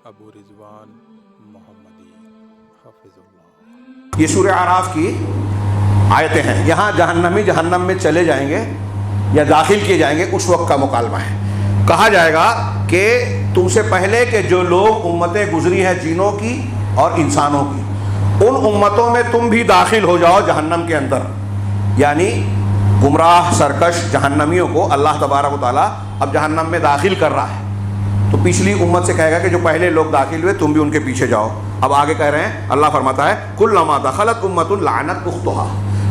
ابو رضوان محمدی حفظ اللہ۔ یہ سورہ اعراف کی آیتیں ہیں۔ یہاں جہنمی جہنم میں چلے جائیں گے یا داخل کیے جائیں گے، اس وقت کا مکالمہ ہے۔ کہا جائے گا کہ تم سے پہلے کے جو لوگ امتیں گزری ہیں جنوں کی اور انسانوں کی، ان امتوں میں تم بھی داخل ہو جاؤ جہنم کے اندر۔ یعنی گمراہ سرکش جہنمیوں کو اللہ تبارک و تعالیٰ اب جہنم میں داخل کر رہا ہے، تو پچھلی امت سے کہے گا کہ جو پہلے لوگ داخل ہوئے تم بھی ان کے پیچھے جاؤ۔ اب آگے کہہ رہے ہیں، اللہ فرماتا ہے کلما دخلت امۃ لعنت اختہا،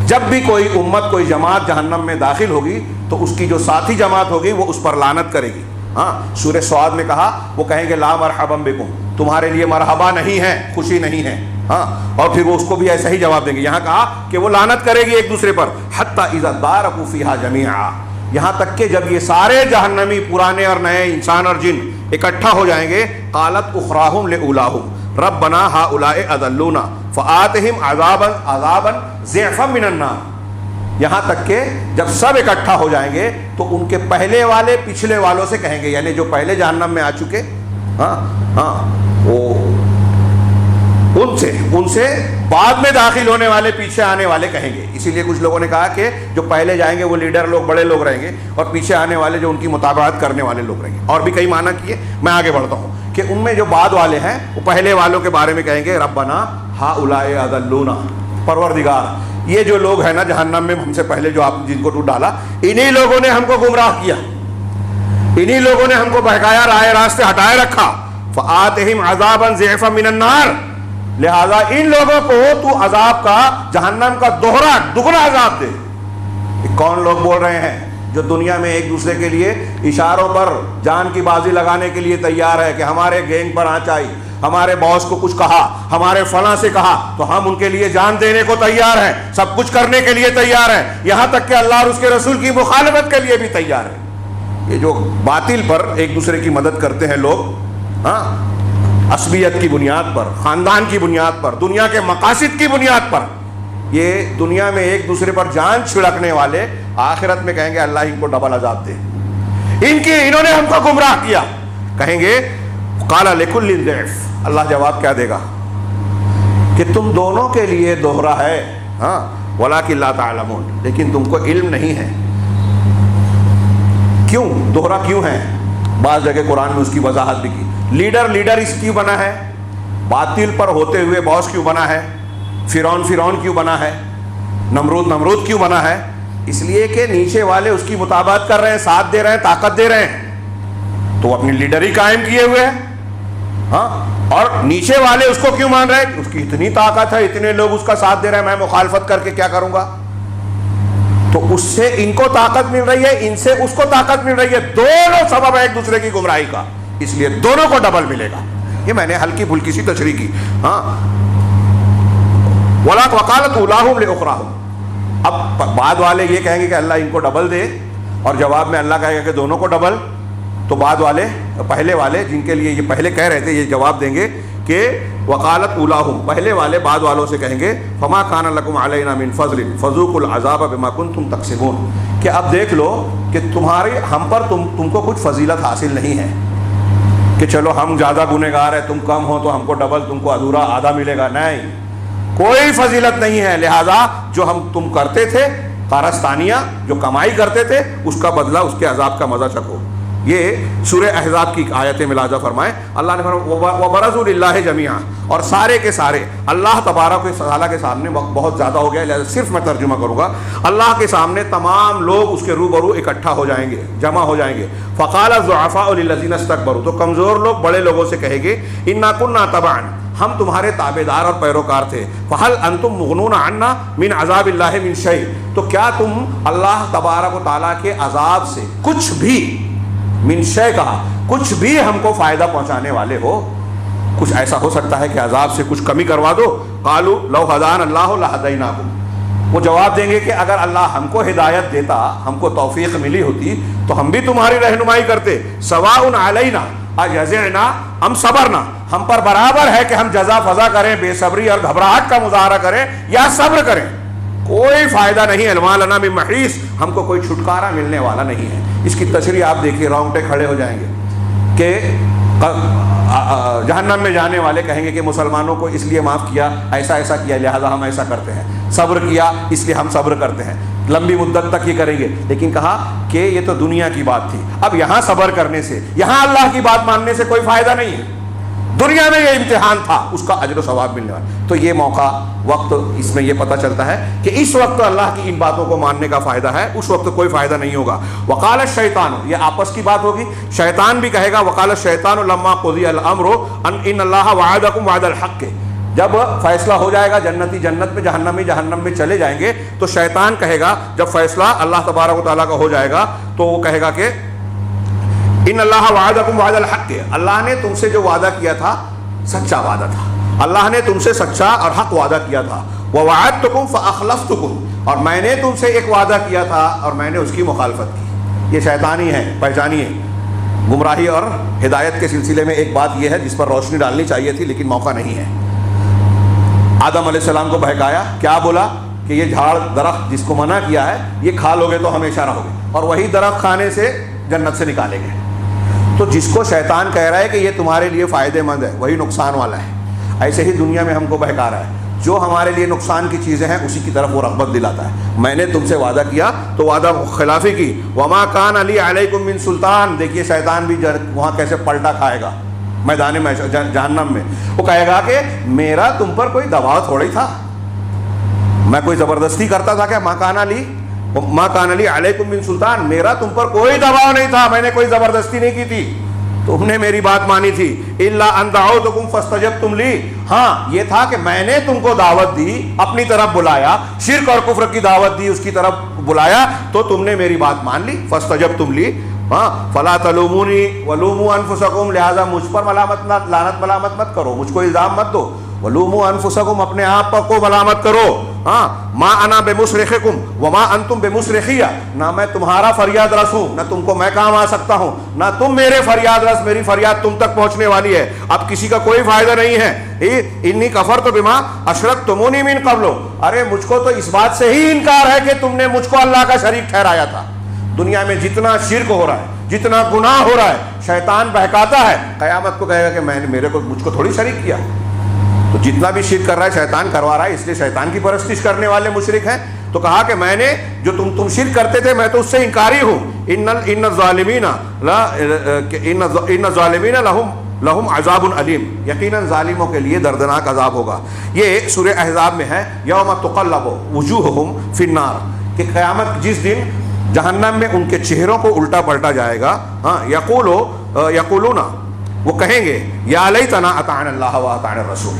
جب بھی کوئی امت کوئی جماعت جہنم میں داخل ہوگی تو اس کی جو ساتھی جماعت ہوگی وہ اس پر لعنت کرے گی۔ ہاں، سورہ سعد میں کہا وہ کہیں گے لا مرحبا بکم، تمہارے لیے مرحبا نہیں ہے، خوشی نہیں ہے۔ ہاں، اور پھر وہ اس کو بھی ایسا ہی جواب دیں گے۔ یہاں کہا کہ وہ لعنت کرے گی ایک دوسرے پر، حتی اذا دارکوا فیہا جمیعا، یہاں تک کہ جب یہ سارے جہنمی پرانے اور نئے انسان اور جن اکٹھا ہو جائیں گے، قالت اخراہم لاولاہم ربنا ہؤلاء اضلونا فآتہم عذابا ضعفا من النار، یہاں تک کہ جب سب اکٹھا ہو جائیں گے تو ان کے پہلے والے پچھلے والوں سے کہیں گے، یعنی جو پہلے جہنم میں آ چکے، وہ ان سے بعد میں داخل ہونے والے پیچھے آنے والے کہیں گے۔ اسی لیے کچھ لوگوں نے کہا کہ جو پہلے جائیں گے وہ لیڈر لوگ، بڑے لوگ رہیں گے، اور پیچھے آنے والے جو ان کی مطابقت کرنے والے لوگ رہیں گے۔ اور بھی کئی معنی کیے، میں آگے بڑھتا ہوں کہ ان میں جو بعد والے ہیں وہ پہلے والوں کے بارے میں کہیں گے ربنا ہؤلاء اضلونا، پروردگار یہ جو لوگ ہیں نا جہنم میں ہم سے پہلے جو آپ جن کو ٹوٹ ڈالا، انہی لوگوں نے ہم کو گمراہ کیا، انہی لوگوں نے ہم کو بہکایا، راہ راستے ہٹائے رکھا۔ فآتہم عذابا ضعفا من النار، لہذا ان لوگوں کو تو عذاب کا، جہنم کا دگنا عذاب دے۔ کون لوگ بول رہے ہیں جو دنیا میں ایک دوسرے کے لیے اشاروں پر جان کی بازی لگانے کے لیے تیار ہے کہ ہمارے گینگ پر آنچ آئی، ہمارے باس کو کچھ کہا، ہمارے فلاں سے کہا تو ہم ان کے لیے جان دینے کو تیار ہیں، سب کچھ کرنے کے لیے تیار ہیں، یہاں تک کہ اللہ اور اس کے رسول کی مخالفت کے لیے بھی تیار ہے۔ یہ جو باطل پر ایک دوسرے کی مدد کرتے ہیں لوگ، عصبیت کی بنیاد پر، خاندان کی بنیاد پر، دنیا کے مقاصد کی بنیاد پر، یہ دنیا میں ایک دوسرے پر جان چھڑکنے والے آخرت میں کہیں گے اللہ ان کو ڈبل عذاب دے، انہوں نے ہم کو گمراہ کیا۔ کہیں گے قال لکل ضعف، اللہ جواب کیا دے گا کہ تم دونوں کے لیے دوہرا ہے، ولکن لا تعلمون، لیکن تم کو علم نہیں ہے۔ کیوں دوہرا کیوں ہے؟ بعض جگہ قرآن میں اس کی وضاحت بھی کی۔ لیڈر اس کیوں بنا ہے؟ باطل پر ہوتے ہوئے باس کیوں بنا ہے؟ فرعون کیوں بنا ہے؟ نمرود کیوں بنا ہے؟ اس لیے کہ نیچے والے اس کی مطابقت کر رہے ہیں، ساتھ دے رہے ہیں، طاقت دے رہے ہیں، تو وہ اپنی لیڈری قائم کیے ہوئے ہیں۔ اور نیچے والے اس کو کیوں مان رہے ہیں؟ اس کی اتنی طاقت ہے، اتنے لوگ اس کا ساتھ دے رہے ہیں، میں مخالفت کر کے کیا کروں گا؟ تو اس سے ان کو طاقت مل رہی ہے، ان سے اس کو طاقت مل رہی ہے، دونوں سبب ہے ایک دوسرے کی گمراہی کا، اس لیے دونوں کو ڈبل ملے گا۔ یہ میں نے ہلکی پھلکی سی تشریح کی۔ وقالت اولاہم لاخراہم، اب بعد والے یہ کہیں گے کہ اللہ ان کو ڈبل دے، اور جواب میں اللہ کہے گا کہ دونوں کو ڈبل، تو بعد والے پہلے والے جن کے لیے یہ پہلے کہہ رہے تھے یہ جواب دیں گے کہ وقالت اولاہم، پہلے والے بعد والوں سے کہیں گے فما کان لکم علینا من فضل فذوقوا العذاب بما کنتم تکسبون، کہ اب دیکھ لو کہ تمہارے ہم پر تم کو کچھ فضیلت حاصل نہیں ہے کہ چلو ہم زیادہ گنہگار ہیں، تم کم ہو تو ہم کو ڈبل، تم کو ادھورا آدھا ملے گا، نہیں، کوئی فضیلت نہیں ہے۔ لہذا جو تم کرتے تھے کارستانیہ، جو کمائی کرتے تھے، اس کا بدلہ، اس کے عذاب کا مزہ چکھو۔ یہ سورہ احزاب کی آیتیں ملاحظہ فرمائیں۔ اللہ نے فرمایا وبرزوا للہ جمیعا، اور سارے کے سارے اللہ تبارک و تعالیٰ کے سامنے، وقت بہت زیادہ ہو گیا لہذا صرف میں ترجمہ کروں گا، اللہ کے سامنے تمام لوگ اس کے روبرو اکٹھا ہو جائیں گے، جمع ہو جائیں گے۔ فقال الضعفاء للذین استکبروا، تو کمزور لوگ بڑے لوگوں سے کہیں گے انا کنا تبعا، ہم تمہارے تابعدار اور پیروکار تھے، فہل انتم مغنون عنا من عذاب اللہ من شیء، تو کیا تم اللہ تبارک و تعالیٰ کے عذاب سے کچھ بھی، من شیء کہا، کچھ بھی ہم کو فائدہ پہنچانے والے ہو؟ کچھ ایسا ہو سکتا ہے کہ عذاب سے کچھ کمی کروا دو؟ قالوا لو ہدانا اللہ لہدیناکم، وہ جواب دیں گے کہ اگر اللہ ہم کو ہدایت دیتا، ہم کو توفیق ملی ہوتی تو ہم بھی تمہاری رہنمائی کرتے۔ سواء علینا اجزعنا ام صبرنا، ہم پر برابر ہے کہ ہم جزا فضا کریں، بے صبری اور گھبراہٹ کا مظاہرہ کریں یا صبر کریں، کوئی فائدہ نہیں ہے۔ وما لنا من محیص، ہم کو کوئی چھٹکارا ملنے والا نہیں ہے۔ اس کی تشریح آپ دیکھیے، رونگٹے کھڑے ہو جائیں گے کہ جہنم میں جانے والے کہیں گے کہ مسلمانوں کو اس لیے معاف کیا، ایسا ایسا کیا، لہذا ہم ایسا کرتے ہیں، صبر کیا اس لیے ہم صبر کرتے ہیں، لمبی مدت تک یہ کریں گے. لیکن کہا کہ یہ تو دنیا کی بات تھی، اب یہاں صبر کرنے سے، یہاں اللہ کی بات ماننے سے کوئی فائدہ نہیں ہے. دنیا میں یہ امتحان تھا، اس کا اجر و ثواب ملنے والا. تو یہ موقع وقت، اس میں یہ پتہ چلتا ہے کہ اس وقت اللہ کی ان باتوں کو ماننے کا فائدہ ہے، اس وقت کوئی فائدہ نہیں ہوگا. وقال الشیطان، یہ آپس کی بات ہوگی، شیطان بھی کہے گا وقال الشیطان لما قضی الامر ان اللہ وعدکم وعد الحق. جب فیصلہ ہو جائے گا جنتی جنت میں، جہنمی جہنم میں چلے جائیں گے، تو شیطان کہے گا جب فیصلہ اللہ تبارک و تعالیٰ کا ہو جائے گا تو وہ کہے گا کہ ان اللہ وعدکم وعد الحق، اللہ نے تم سے جو وعدہ کیا تھا سچا وعدہ تھا، اللہ نے تم سے سچا اور حق وعدہ کیا تھا. ووعدتکم فاخلفتکم، اور میں نے تم سے ایک وعدہ کیا تھا اور میں نے اس کی مخالفت کی. یہ شیطانی ہے، پہچانیے. گمراہی اور ہدایت کے سلسلے میں ایک بات یہ ہے جس پر روشنی ڈالنی چاہیے تھی لیکن موقع نہیں ہے. آدم علیہ السلام کو بہکایا، کیا بولا کہ یہ جھاڑ درخت جس کو منع کیا ہے یہ کھا لوگے تو ہمیشہ رہو گے، اور وہی درخت کھانے سے جنت سے نکالے گئے. تو جس کو شیطان کہہ رہا ہے کہ یہ تمہارے لیے فائدہ مند ہے وہی نقصان والا ہے. ایسے ہی دنیا میں ہم کو بہکا رہا ہے، جو ہمارے لیے نقصان کی چیزیں ہیں اسی کی طرف وہ رغبت دلاتا ہے. میں نے تم سے وعدہ کیا تو وعدہ خلافی کی. وما کان علی علیکم من سلطان، دیکھیے شیطان بھی وہاں کیسے پلٹا کھائے گا میدان میں جہنم میں. وہ کہے گا کہ میرا تم پر کوئی دباؤ تھوڑی تھا، میں کوئی زبردستی کرتا تھا کیا؟ ما کان علی علیکم من سلطان، میرا تم پر کوئی دباؤ نہیں تھا، میں نے کوئی زبردستی نہیں کی تھی، تم نے میری بات مانی تھی. الا ان دعوتکم فاستجبتم لی، ہاں یہ تھا کہ میں نے تم کو دعوت دی، اپنی طرف بلایا، شرک اور کفر کی دعوت دی، اس کی طرف بلایا تو تم نے میری بات مان لی. فاستجبتم لی، ہاں فلا تلومونی ولوموا انفسکم، لہذا مجھ پر لعنت ملامت مت کرو، مجھ کو الزام مت دو. ولوموا انفسکم، اپنے آپ کو ملامت کرو. ہاں ما انا بمصرخکم وما انتم بمصرخیہ، نہ میں تمہارا فریاد رس ہوں، نہ تم کو میں کام آ سکتا ہوں، نہ تم میرے فریاد رس، میری فریاد تم تک پہنچنے والی ہے، اب کسی کا کوئی فائدہ نہیں ہے. انی کفرت بما اشرکتمونی من قبل، ارے مجھ کو تو اس بات سے ہی انکار ہے کہ تم نے مجھ کو اللہ کا شریک ٹھہرایا تھا. دنیا میں جتنا شرک ہو رہا ہے، جتنا گناہ ہو رہا ہے، شیطان بہکاتا ہے، قیامت کو کہے گا کہ میں نے مجھ کو تھوڑی شریک کیا. تو جتنا بھی شرک کر رہا ہے شیطان کروا رہا ہے، اس لیے شیطان کی پرستش کرنے والے مشرک ہیں. تو کہا کہ میں نے جو تم شرک کرتے تھے میں تو اس سے انکاری ہوں. ان الظالمین لہم عذاب علیم، یقیناً ظالموں کے لیے دردناک عذاب ہوگا. یہ سورہ احزاب میں ہے، یوم تقلب وجوہہم فی النار، کہ قیامت جس دن جہنم میں ان کے چہروں کو الٹا پلٹا جائے گا. ہاں یقولون، وہ کہیں گے یا لیتنا اطعنا اللہ واطعنا الرسول.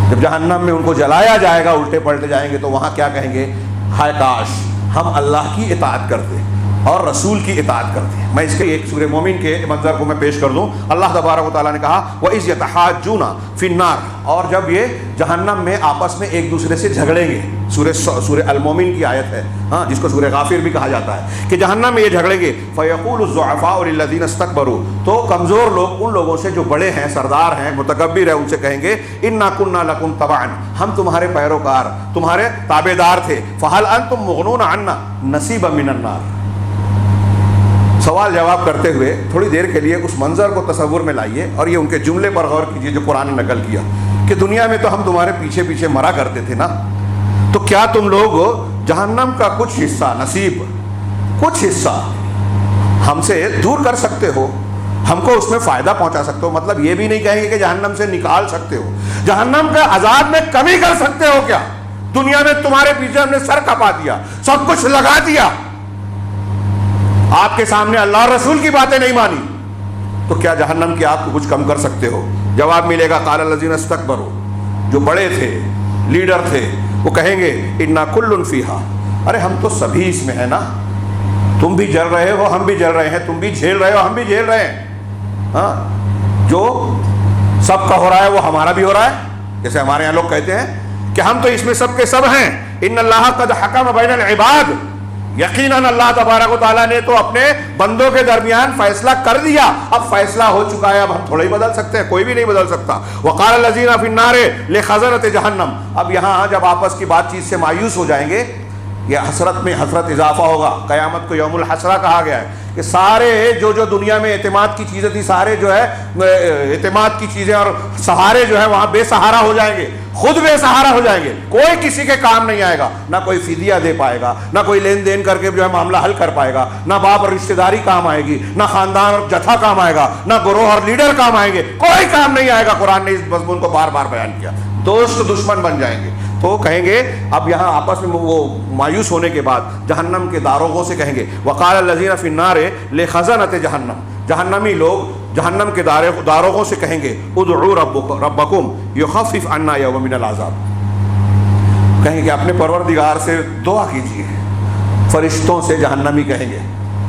جب جہنم میں ان کو جلایا جائے گا، الٹے پلٹے جائیں گے، تو وہاں کیا کہیں گے؟ ہائے کاش ہم اللہ کی اطاعت کرتے اور رسول کی اطاعت کرتے ہیں. میں اس کے ایک سورہ مومن کے منظر کو میں پیش کر دوں. اللہ تبارک و تعالیٰ نے کہا وَإِذْ يَتَحَاجُّونَ فِي النَّارِ، اور جب یہ جہنم میں آپس میں ایک دوسرے سے جھگڑیں گے. سورہ المومن کی آیت ہے، ہاں، جس کو سورہ غافر بھی کہا جاتا ہے، کہ جہنم میں یہ جھگڑیں گے. فَيَقُولُ الضُّعَفَاءُ لِلَّذِينَ اسْتَكْبَرُوا، تو کمزور لوگ ان لوگوں سے جو بڑے ہیں، سردار ہیں، متکبر ہیں، ان سے کہیں گے اِنَّا كُنَّا لَكُمْ تَبَعًا، ہم تمہارے پیروکار، تمہارے تابعدار تھے. فَهَلْ أَنْتُمْ مُغْنُونَ عَنَّا نَصِيبًا مِنَ النَّارِ. سوال جواب کرتے ہوئے تھوڑی دیر کے لیے اس منظر کو تصور میں لائیے اور یہ ان کے جملے پر غور کیجیے جو قرآن نے نقل کیا کہ دنیا میں تو ہم تمہارے پیچھے پیچھے مرا کرتے تھے نا، تو کیا تم لوگ جہنم کا کچھ حصہ، نصیب، کچھ حصہ ہم سے دور کر سکتے ہو، ہم کو اس میں فائدہ پہنچا سکتے ہو؟ مطلب یہ بھی نہیں کہیں گے کہ جہنم سے نکال سکتے ہو، جہنم کے عذاب میں کمی کر سکتے ہو کیا؟ دنیا میں تمہارے پیچھے ہم نے سر کپا دیا، سب کچھ لگا دیا، آپ کے سامنے اللہ رسول کی باتیں نہیں مانی، تو کیا جہنم کی آپ کو کچھ کم کر سکتے ہو؟ جواب ملے گا قال الذین استکبروا، جو بڑے تھے، لیڈر تھے، وہ کہیں گے انا کل فیہا، ارے ہم تو سبھی اس میں ہیں نا، تم بھی جل رہے ہو ہم بھی جل رہے ہیں، تم بھی جھیل رہے ہو ہم بھی جھیل رہے ہیں. ہاں، جو سب کا ہو رہا ہے وہ ہمارا بھی ہو رہا ہے. جیسے ہمارے یہاں لوگ کہتے ہیں کہ ہم تو اس میں سب کے سب ہیں. ان اللہ قد حکم بین العباد، یقیناً اللہ تبارک و تعالیٰ نے تو اپنے بندوں کے درمیان فیصلہ کر دیا، اب فیصلہ ہو چکا ہے، اب ہم تھوڑا ہی بدل سکتے ہیں، کوئی بھی نہیں بدل سکتا. وقال الذین فی النار لخزنۃ جہنم، اب یہاں جب آپس کی بات چیت سے مایوس ہو جائیں گے یہ حسرت میں حسرت اضافہ ہوگا. قیامت کو یوم الحسرہ کہا گیا ہے کہ سارے جو دنیا میں اعتماد کی چیزیں تھی، سارے جو ہے اعتماد کی چیزیں اور سہارے جو ہے وہاں بے سہارا ہو جائیں گے، خود بے سہارا ہو جائیں گے. کوئی کسی کے کام نہیں آئے گا، نہ کوئی فدیہ دے پائے گا، نہ کوئی لین دین کر کے جو ہے معاملہ حل کر پائے گا، نہ باپ اور رشتہ داری کام آئے گی، نہ خاندان اور جتھا کام آئے گا، نہ گروہ اور لیڈر کام آئیں گے. کوئی کام نہیں آئے گا. قرآن نے اس مضمون کو بار بار بیان کیا. دوست دشمن بن جائیں گے. تو کہیں گے اب یہاں آپس میں وہ مایوس ہونے کے بعد جہنم کے داروغوں سے کہیں گے وقال الذین فی النار لخزنۃ جہنم، جہنمی لوگ جہنم کے داروغوں سے کہیں گے ادعوا ربکم یخفف عنا یوما من العذاب، کہیں گے اپنے پروردگار سے دعا کیجیے. فرشتوں سے جہنمی کہیں گے،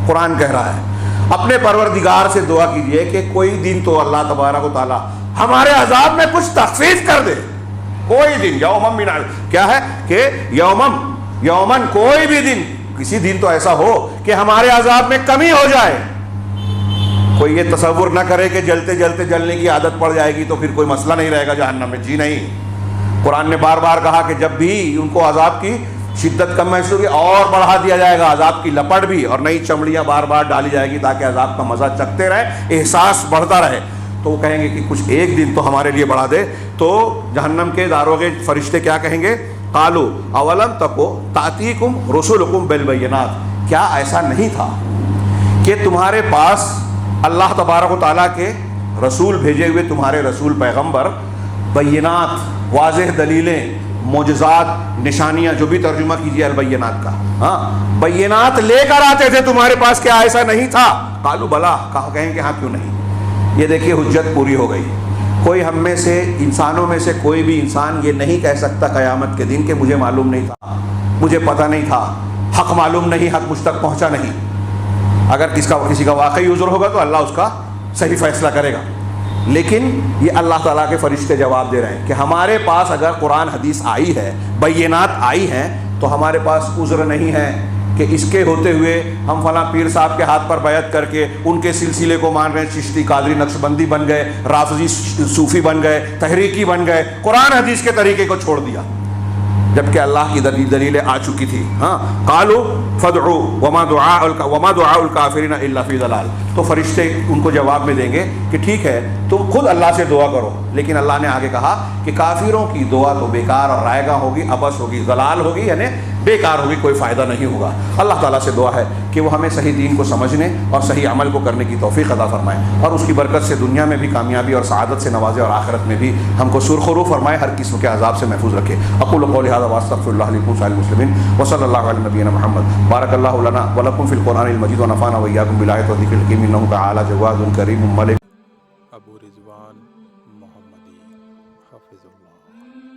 قرآن کہہ رہا ہے اپنے پروردگار سے دعا کیجیے کہ کوئی دن تو اللہ تبارک و تعالی ہمارے عذاب میں کچھ تخفیف کر دے. کوئی دن، یومم من، کیا ہے کہ یومن کوئی بھی دن، کسی دن تو ایسا ہو کہ ہمارے عذاب میں کمی ہو جائے. کوئی یہ تصور نہ کرے کہ جلتے جلتے جلنے کی عادت پڑ جائے گی تو پھر کوئی مسئلہ نہیں رہے گا جہنم میں. جی نہیں، قرآن نے بار بار کہا کہ جب بھی ان کو عذاب کی شدت کم محسوس ہوگی اور بڑھا دیا جائے گا عذاب کی لپٹ بھی، اور نئی چمڑیاں بار بار ڈالی جائے گی تاکہ عذاب کا مزہ چکھتے رہے، احساس بڑھتا رہے. تو وہ کہیں گے کہ کچھ ایک دن تو ہمارے لیے بڑھا دے. تو جہنم کے داروغے فرشتے کیا کہیں گے؟ قالوا اولم تکو تاتیکم رسلکم بالبینات، کیا ایسا نہیں تھا کہ تمہارے پاس اللہ تبارک و تعالیٰ کے رسول بھیجے ہوئے تمہارے رسول پیغمبر بینات، واضح دلیلیں، معجزات، نشانیاں، جو بھی ترجمہ کیجیے البینات کا، ہاں بینات لے کر آتے تھے تمہارے پاس، کیا ایسا نہیں تھا؟ قالوا بلا، کہیں کہ ہاں کیوں نہیں. یہ دیکھیے حجت پوری ہو گئی. کوئی ہم میں سے انسانوں میں سے کوئی بھی انسان یہ نہیں کہہ سکتا قیامت کے دن کہ مجھے معلوم نہیں تھا، مجھے پتہ نہیں تھا، حق معلوم نہیں، حق مجھ تک پہنچا نہیں. اگر کسی کا واقعی عذر ہوگا تو اللہ اس کا صحیح فیصلہ کرے گا. لیکن یہ اللہ تعالیٰ کے فرشتے جواب دے رہے ہیں کہ ہمارے پاس اگر قرآن حدیث آئی ہے، بینات آئی ہیں، تو ہمارے پاس عذر نہیں ہے کہ اس کے ہوتے ہوئے ہم فلاں پیر صاحب کے ہاتھ پر بیعت کر کے ان کے سلسلے کو مان رہے ہیں، چشتی، قادری، نقشبندی بن گئے، رافضی صوفی بن گئے، تحریکی بن گئے، قرآن حدیث کے طریقے کو چھوڑ دیا جبکہ اللہ کی دلیلیں آ چکی تھی. ہاں قالوا فادعوا وما دعاء الکافرین الا فی ضلال. تو فرشتے ان کو جواب میں دیں گے کہ ٹھیک ہے تم خود اللہ سے دعا کرو، لیکن اللہ نے آگے کہا کہ کافروں کی دعا تو بیکار اور رائے گاں ہوگی، عبث ہوگی، ضلال ہوگی، یعنی بیکار ہوگی، کوئی فائدہ نہیں ہوگا. اللہ تعالیٰ سے دعا ہے کہ وہ ہمیں صحیح دین کو سمجھنے اور صحیح عمل کو کرنے کی توفیق عطا فرمائے، اور اس کی برکت سے دنیا میں بھی کامیابی اور سعادت سے نوازے، اور آخرت میں بھی ہم کو سرخرو فرمائے، ہر قسم کے عذاب سے محفوظ رکھے. اقول قولی ھذا واستغفر اللہ لکم ولسائر المسلمین وصلی اللہ علی نبینا محمد. بارک اللہ لنا ولکم فی القرآن المجید ونفعنا وإیاکم بالآیات والذکر الحکیم انہ تعالی جواد کریم ملک. ابو رضوان محمدی، حافظ اللہ.